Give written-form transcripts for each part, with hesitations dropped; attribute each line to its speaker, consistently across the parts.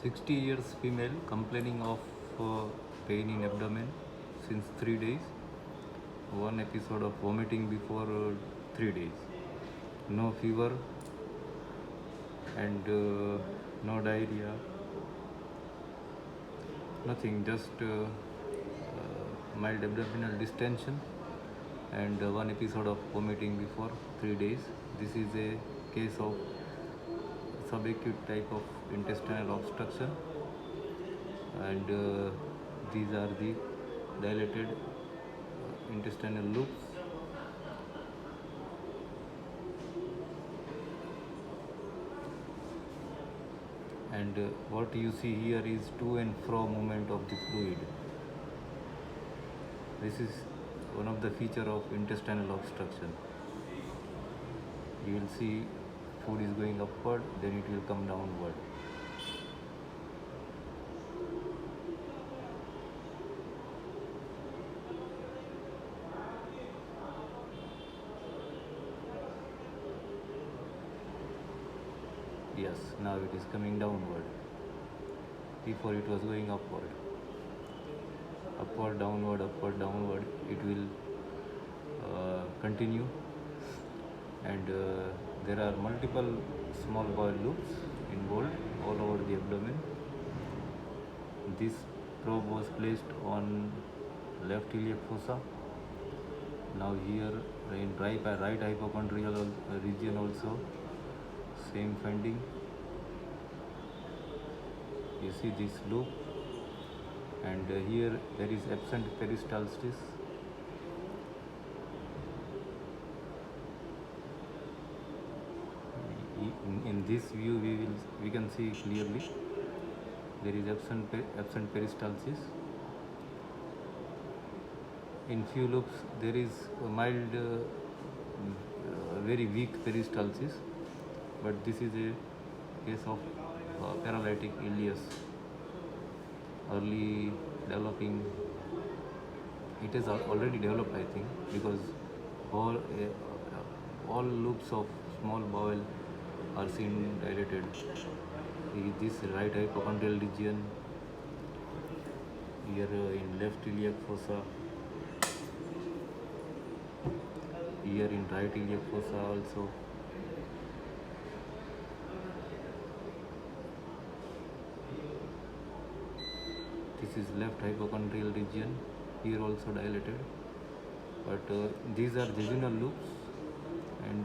Speaker 1: 60 years female complaining of pain in abdomen since 3 days. One episode of vomiting before 3 days. No fever and no diarrhea. Nothing, just mild abdominal distension and one episode of vomiting before 3 days. This is a case of subacute type of intestinal obstruction, and these are the dilated intestinal loops. And what you see here is to and fro movement of the fluid. This is one of the feature of intestinal obstruction. You will see food is going upward, then it will come downward. Yes, now it is coming downward. Before it was going upward. Upward, downward, it will continue. And there are multiple small bowel loops involved all over the abdomen. This probe was placed on left iliac fossa. Now here in right hypochondrial region also same finding. You see this loop, and here there is absent peristalsis. In this view we can see clearly there is absent peristalsis. In few loops there is a mild very weak peristalsis, but this is a case of paralytic ileus, early developing. It is already developed, I think, because all loops of small bowel are seen dilated. This right hypochondrial region, here in left iliac fossa, here in right iliac fossa also. This is left hypochondrial region, here also dilated, but these are jejunal loops. And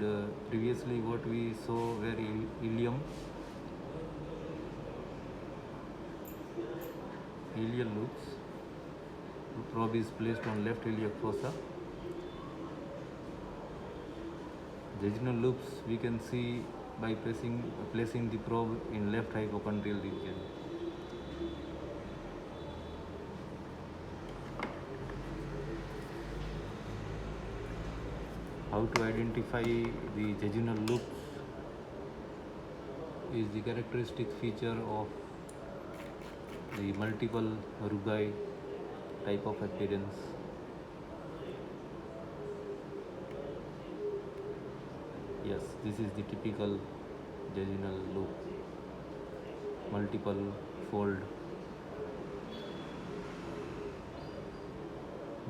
Speaker 1: previously what we saw were ileal loops. Probe is placed on left iliac fossa. Jejunal loops we can see by placing the probe in left hypochondrial region. How to identify the jejunal loops is the characteristic feature of the multiple rugae type of appearance. Yes, this is the typical jejunal loop, multiple fold.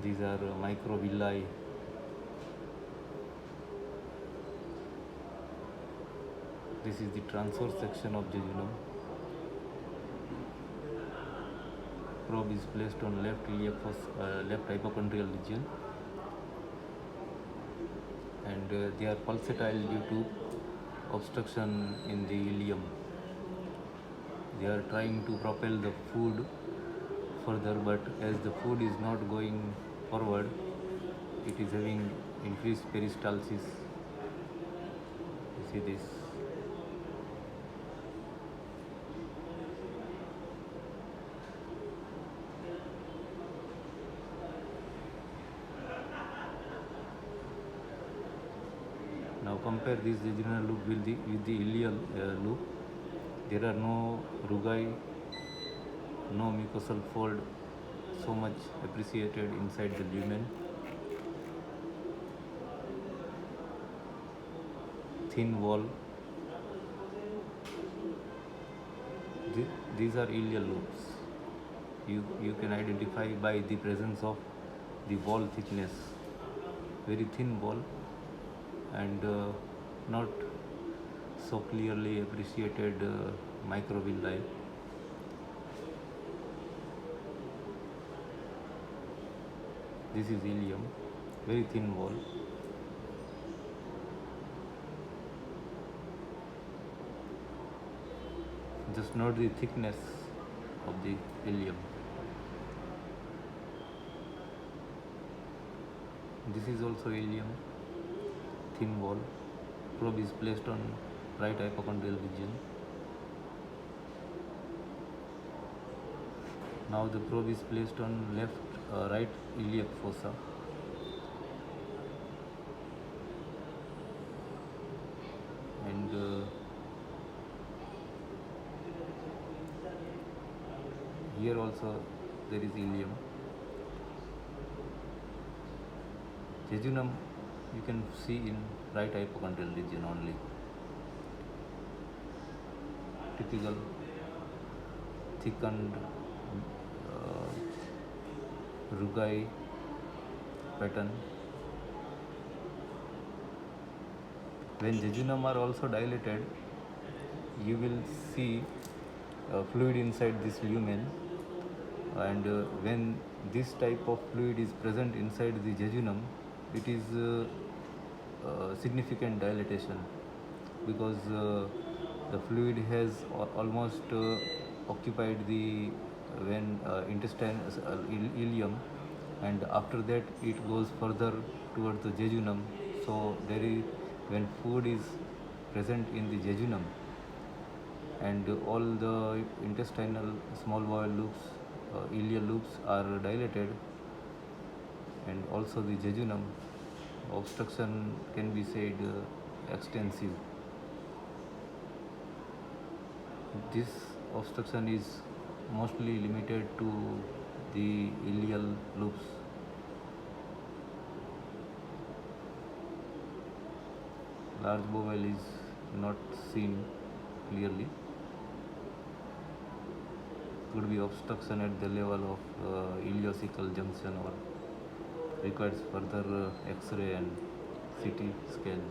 Speaker 1: These are microvilli. This is the transverse section of jejunum. Probe is placed on left left hypochondrial region, and they are pulsatile due to obstruction in the ileum. They are trying to propel the food further, but as the food is not going forward, it is having increased peristalsis. You see this. Now compare this jejunal loop with the ileal loop. There are no rugae, no mucosal fold so much appreciated inside the lumen. Thin wall. These are ileal loops. You can identify by the presence of the wall thickness, very thin wall, and not so clearly appreciated microvilli. This is ileum, very thin wall. Just note the thickness of the ileum. This is also ileum, thin wall. Probe is placed on right hypochondrial region. Now the probe is placed on right iliac fossa. And here also there is ileum. Jejunum you can see in right hypochondrial region only. Typical thickened rugae pattern. When jejunum are also dilated, you will see fluid inside this lumen, and when this type of fluid is present inside the jejunum, it is significant dilatation, because the fluid has almost occupied the when intestine ileum, and after that it goes further towards the jejunum. So there is, when food is present in the jejunum and all the intestinal small bowel loops, ileal loops are dilated, and also the jejunum, obstruction can be said extensive. This obstruction is mostly limited to the ileal loops. Large bowel is not seen clearly. Could be obstruction at the level of ileocecal junction, or requires further X-ray and CT scan.